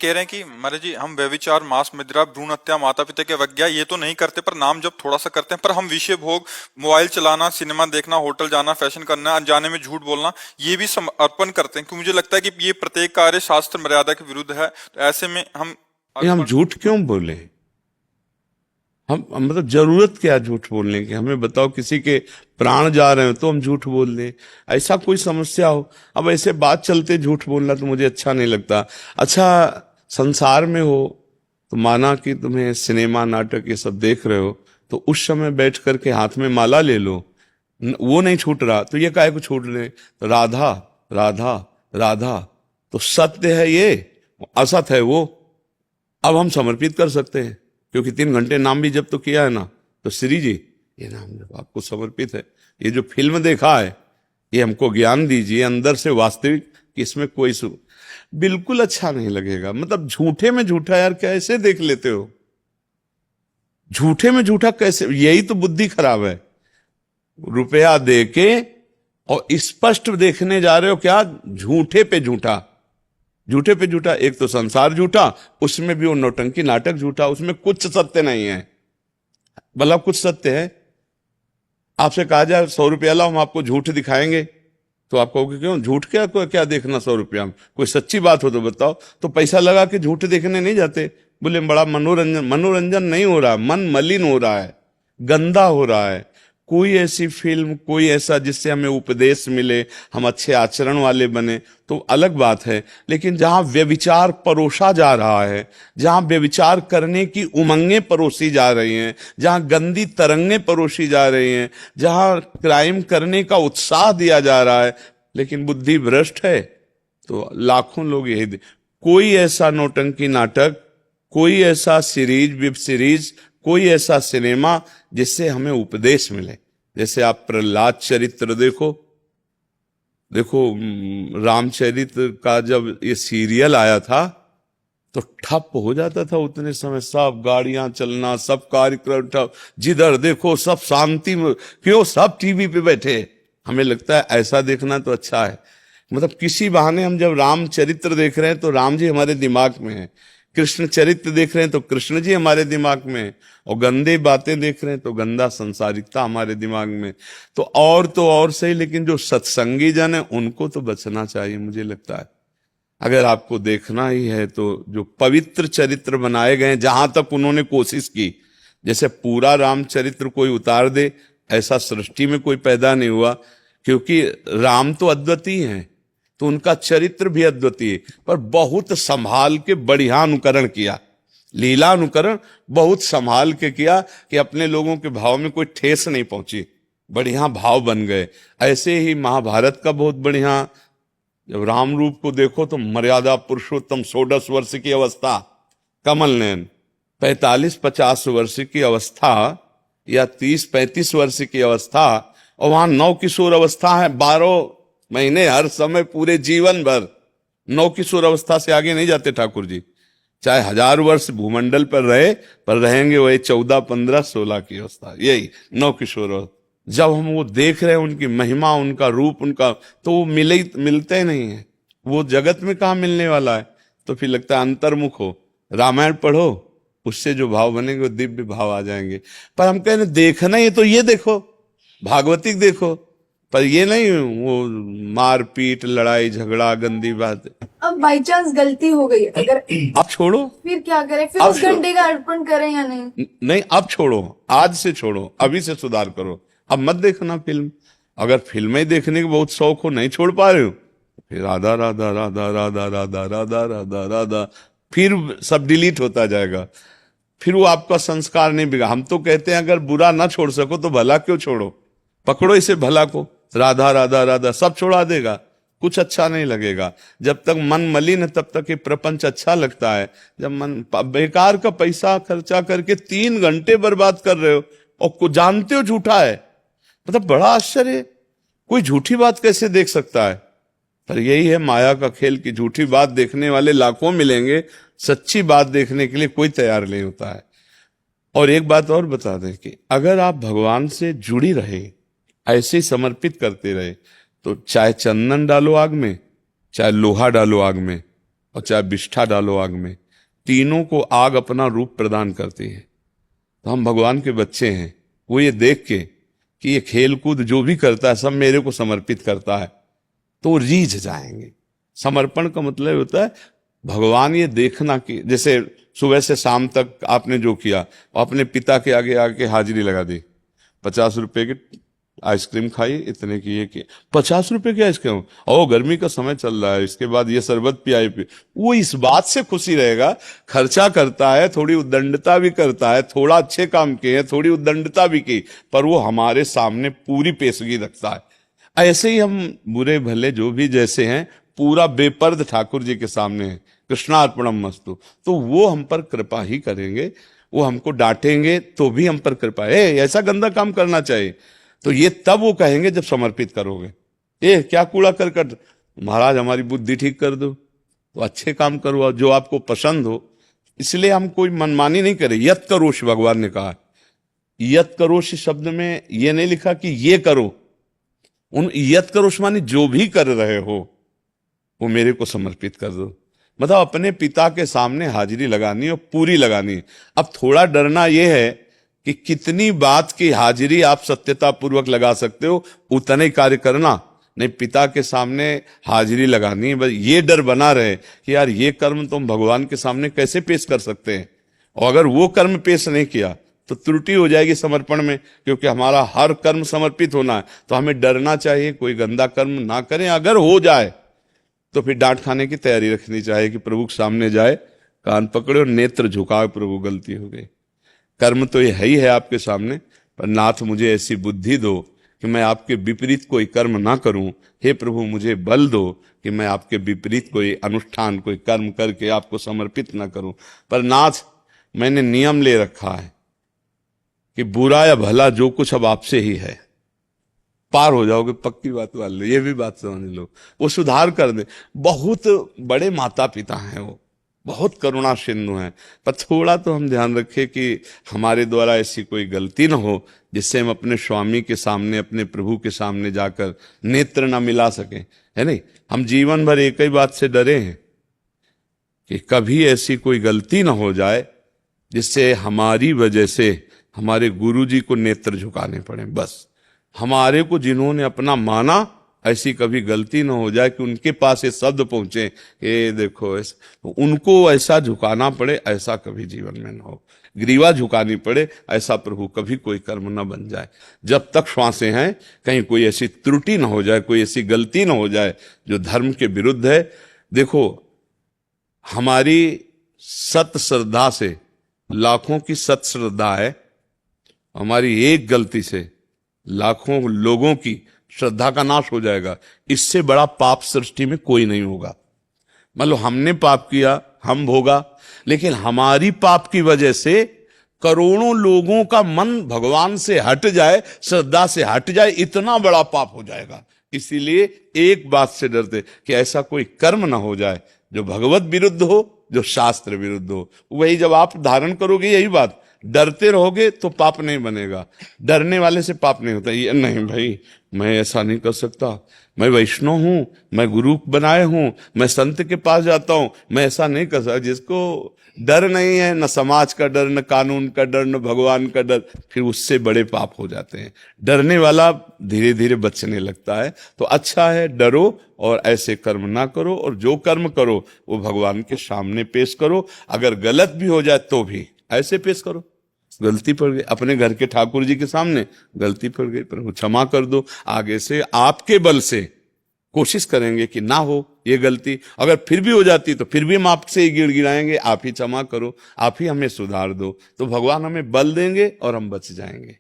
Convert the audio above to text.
कह रहे हैं कि महाराज जी हम व्यभिचार मांस मदिरा भ्रूण हत्या माता पिता की अवज्ञा ये तो नहीं करते, पर नाम जब थोड़ा सा करते हैं। पर हम विषय भोग, मोबाइल चलाना, सिनेमा देखना, होटल जाना, फैशन करना, अनजाने में झूठ बोलना, ये भी समर्पण करते हैं। क्योंकि मुझे लगता है कि ये प्रत्येक कार्य शास्त्र मर्यादा के विरुद्ध है। तो ऐसे में हम ये हम अर्पण। झूठ क्यों बोले? हम मतलब जरूरत क्या झूठ बोलने की? हमें बताओ, किसी के प्राण जा रहे हो तो हम झूठ बोल दें? ऐसा कोई समस्या हो? अब ऐसे बात चलते झूठ बोलना तो मुझे अच्छा नहीं लगता। अच्छा, संसार में हो तो माना कि तुम्हें सिनेमा नाटक ये सब देख रहे हो, तो उस समय बैठ करके हाथ में माला ले लो। वो नहीं छूट रहा तो ये काहे को छूट रहे? तो राधा राधा राधा, तो सत्य है ये, असत है वो। अब हम समर्पित कर सकते हैं, क्योंकि 3 घंटे नाम भी जब तो किया है ना, तो श्री जी ये नाम जब आपको समर्पित है। ये जो फिल्म देखा है ये हमको ज्ञान दीजिए अंदर से वास्तविक, कि इसमें कोई बिल्कुल अच्छा नहीं लगेगा। मतलब झूठे में झूठा यार कैसे देख लेते हो? झूठे में झूठा कैसे? यही तो बुद्धि खराब है। रुपया दे के और स्पष्ट देखने जा रहे हो क्या? झूठे पे झूठा, झूठे पे झूठा। एक तो संसार झूठा, उसमें भी वो नौटंकी नाटक झूठा, उसमें कुछ सत्य नहीं है। भला कुछ सत्य है? आपसे कहा जाए 100 रुपया लाओ, हम आपको झूठ दिखाएंगे, तो आप कहोगे क्यों झूठ? क्या क्या देखना 100 रुपया में? कोई सच्ची बात हो तो बताओ। तो पैसा लगा के झूठ देखने नहीं जाते? बोले बड़ा मनोरंजन। मनोरंजन नहीं हो रहा, मन मलिन हो रहा है, गंदा हो रहा है। कोई ऐसी फिल्म, कोई ऐसा जिससे हमें उपदेश मिले, हम अच्छे आचरण वाले बने, तो अलग बात है। लेकिन जहां व्यभिचार परोसा जा रहा है, जहां व्यभिचार करने की उमंगें परोसी जा रही हैं, जहां गंदी तरंगें परोसी जा रही हैं, जहां क्राइम करने का उत्साह दिया जा रहा है, लेकिन बुद्धि भ्रष्ट है, तो लाखों लोग यही कोई ऐसा नौटंकी नाटक, कोई ऐसा सीरीज, वेब सीरीज, कोई ऐसा सिनेमा जिससे हमें उपदेश मिले। जैसे आप प्रहलाद चरित्र देखो, देखो रामचरित्र का जब ये सीरियल आया था तो ठप हो जाता था उतने समय। सब गाड़ियां चलना, सब कार्यक्रम ठप, जिधर देखो सब शांति में। क्यों? सब टीवी पे बैठे। हमें लगता है ऐसा देखना तो अच्छा है। मतलब किसी बहाने हम जब रामचरित्र देख रहे हैं तो राम जी हमारे दिमाग में है, कृष्ण चरित्र देख रहे हैं तो कृष्ण जी हमारे दिमाग में है, और गंदे बातें देख रहे हैं तो गंदा संसारिकता हमारे दिमाग में। तो और सही, लेकिन जो सत्संगी जन है उनको तो बचना चाहिए मुझे लगता है। अगर आपको देखना ही है तो जो पवित्र चरित्र बनाए गए, जहां तक उन्होंने कोशिश की, जैसे पूरा रामचरित्र कोई उतार दे ऐसा सृष्टि में कोई पैदा नहीं हुआ, क्योंकि राम तो अद्वितीय हैं, तो उनका चरित्र भी अद्वितीय, पर बहुत संभाल के बढ़िया अनुकरण किया। लीला अनुकरण बहुत संभाल के किया कि अपने लोगों के भाव में कोई ठेस नहीं पहुंची, बढ़िया भाव बन गए। ऐसे ही महाभारत का बहुत बढ़िया, जब राम रूप को देखो तो मर्यादा पुरुषोत्तम 16 वर्ष की अवस्था, कमल नयन 45-50 वर्ष की अवस्था, या 30-35 वर्ष की अवस्था, और वहां नौ किशोर अवस्था है, 12 महीने हर समय, पूरे जीवन भर। नौ किशोर अवस्था से आगे नहीं जाते ठाकुर जी। चाहे 1000 वर्ष भूमंडल पर रहे, पर रहेंगे वही 14, 15, 16 की अवस्था, यही नौ किशोर अवस्था। जब हम वो देख रहे हैं उनकी महिमा, उनका रूप, उनका, तो वो मिलते नहीं है। वो जगत में कहाँ मिलने वाला है? तो फिर लगता है अंतर्मुख हो, रामायण पढ़ो, उससे जो भाव बनेंगे वो दिव्य भाव आ जाएंगे। पर हम कह रहे देखना ही तो ये देखो, भागवतिक देखो, पर ये नहीं वो मारपीट, लड़ाई झगड़ा, गंदी बात। अब बाई चांस गलती हो गई अगर, अब छोड़ो, फिर क्या करें? फिर अब उस घंटे का अर्पण करें या नहीं? नहीं, अब छोड़ो, आज से छोड़ो, अभी से सुधार करो। अब मत देखना फिल्म। अगर फिल्में देखने का बहुत शौक हो, नहीं छोड़ पा रहे हो, फिर राधा राधा राधा राधा राधा राधा राधा राधा, फिर सब डिलीट होता जाएगा। फिर वो आपका संस्कार नहीं बिगड़ा। हम तो कहते हैं अगर बुरा ना छोड़ सको तो भला क्यों छोड़ो? पकड़ो इसे भला को, राधा राधा राधा, सब छोड़ा देगा, कुछ अच्छा नहीं लगेगा। जब तक मन मलिन है तब तक ये प्रपंच अच्छा लगता है। जब मन, बेकार का पैसा खर्चा करके 3 घंटे बर्बाद कर रहे हो और जानते हो झूठा है, मतलब बड़ा आश्चर्य, कोई झूठी बात कैसे देख सकता है? पर यही है माया का खेल कि झूठी बात देखने वाले लाखों मिलेंगे, सच्ची बात देखने के लिए कोई तैयार नहीं होता है। और एक बात और बता दें कि अगर आप भगवान से जुड़ी रहे, ऐसे ही समर्पित करते रहे, तो चाहे चंदन डालो आग में, चाहे लोहा डालो आग में, और चाहे विष्ठा डालो आग में, तीनों को आग अपना रूप प्रदान करती है। तो हम भगवान के बच्चे हैं, वो ये देख के कि ये खेल कूद जो भी करता है सब मेरे को समर्पित करता है, तो रीझ जाएंगे। समर्पण का मतलब होता है भगवान ये देखना कि जैसे सुबह से शाम तक आपने जो किया, अपने पिता के आगे आके हाजिरी लगा दी, 50 रुपए की आइसक्रीम खाई, इतने की ये की, 50 रुपए की आइसक्रीम, ओ गर्मी का समय चल रहा है, इसके बाद ये शरबत पियाई पी, वो इस बात से खुशी रहेगा। खर्चा करता है, थोड़ी उद्दंडता भी करता है, थोड़ा अच्छे काम किए हैं, थोड़ी उद्दंडता भी की, पर वो हमारे सामने पूरी पेशगी रखता है। ऐसे ही हम बुरे भले जो भी जैसे हैं पूरा बेपर्द ठाकुर जी के सामने है, कृष्णार्पणम मस्तु, तो वो हम पर कृपा ही करेंगे। वो हमको डांटेंगे तो भी हम पर कृपा है, ऐसा गंदा काम करना चाहिए, तो ये तब वो कहेंगे जब समर्पित करोगे। ये क्या कूड़ा करकट, महाराज हमारी बुद्धि ठीक कर दो, तो अच्छे काम करो जो आपको पसंद हो। इसलिए हम कोई मनमानी नहीं करें। यत करोश भगवान ने कहा, यत करोश शब्द में ये नहीं लिखा कि ये करो, उन यत करोश मानी जो भी कर रहे हो वो मेरे को समर्पित कर दो। मतलब अपने पिता के सामने हाजिरी लगानी और पूरी लगानी। अब थोड़ा डरना यह है कि कितनी बात की हाजिरी आप सत्यता पूर्वक लगा सकते हो, उतना ही कार्य करना। नहीं, पिता के सामने हाजिरी लगानी, बस ये डर बना रहे कि यार ये कर्म तुम भगवान के सामने कैसे पेश कर सकते हैं, और अगर वो कर्म पेश नहीं किया तो त्रुटि हो जाएगी समर्पण में, क्योंकि हमारा हर कर्म समर्पित होना है। तो हमें डरना चाहिए, कोई गंदा कर्म ना करें। अगर हो जाए तो फिर डांट खाने की तैयारी रखनी चाहिए कि प्रभु के सामने जाए, कान पकड़े और नेत्र झुकाए, प्रभु गलती हो गई, कर्म तो ये है ही है आपके सामने, पर नाथ मुझे ऐसी बुद्धि दो कि मैं आपके विपरीत कोई कर्म ना करूं। हे प्रभु मुझे बल दो कि मैं आपके विपरीत कोई अनुष्ठान, कोई कर्म करके आपको समर्पित ना करूं। पर नाथ मैंने नियम ले रखा है कि बुरा या भला जो कुछ अब आपसे ही है। पार हो जाओगे, पक्की बात वाले, ये भी बात समझ लो, वो सुधार कर दे। बहुत बड़े माता पिता हैं, वो बहुत करुणा सिंधु हैं, पर थोड़ा तो हम ध्यान रखें कि हमारे द्वारा ऐसी कोई गलती न हो जिससे हम अपने स्वामी के सामने, अपने प्रभु के सामने जाकर नेत्र ना मिला सकें, है नहीं। हम जीवन भर एक ही बात से डरे हैं कि कभी ऐसी कोई गलती ना हो जाए जिससे हमारी वजह से हमारे गुरु जी को नेत्र झुकाने पड़े। बस हमारे को जिन्होंने अपना माना, ऐसी कभी गलती ना हो जाए कि उनके पास ये शब्द पहुंचे, ये देखो तो उनको ऐसा झुकाना पड़े, ऐसा कभी जीवन में ना हो। ग्रीवा झुकानी पड़े, ऐसा प्रभु कभी कोई कर्म ना बन जाए। जब तक श्वासें हैं कहीं कोई ऐसी त्रुटि ना हो जाए, कोई ऐसी गलती ना हो जाए जो धर्म के विरुद्ध है। देखो हमारी सत श्रद्धा से लाखों की सत श्रद्धा है, हमारी एक गलती से लाखों लोगों की श्रद्धा का नाश हो जाएगा। इससे बड़ा पाप सृष्टि में कोई नहीं होगा। मतलब हमने पाप किया, हम भोगा, लेकिन हमारी पाप की वजह से करोड़ों लोगों का मन भगवान से हट जाए, श्रद्धा से हट जाए, इतना बड़ा पाप हो जाएगा। इसीलिए एक बात से डरते कि ऐसा कोई कर्म ना हो जाए जो भगवत विरुद्ध हो, जो शास्त्र विरुद्ध हो। वही जब आप धारण करोगे यही बात, डरते रहोगे तो पाप नहीं बनेगा। डरने वाले से पाप नहीं होता। ये नहीं भाई मैं ऐसा नहीं कर सकता, मैं वैष्णव हूं, मैं गुरु बनाए हूं, मैं संत के पास जाता हूं, मैं ऐसा नहीं कर सकता। जिसको डर नहीं है, न समाज का डर, न कानून का डर, न भगवान का डर, फिर उससे बड़े पाप हो जाते हैं। डरने वाला धीरे धीरे बचने लगता है। तो अच्छा है डरो और ऐसे कर्म ना करो, और जो कर्म करो वो भगवान के सामने पेश करो। अगर गलत भी हो जाए तो भी ऐसे पेश करो, गलती पड़ गई अपने घर के ठाकुर जी के सामने, गलती पड़ गई, प्रभु क्षमा कर दो। आगे से आपके बल से कोशिश करेंगे कि ना हो ये गलती। अगर फिर भी हो जाती तो फिर भी हम आपसे ही गिड़गिड़ाएंगे, आप ही क्षमा करो, आप ही हमें सुधार दो। तो भगवान हमें बल देंगे और हम बच जाएंगे।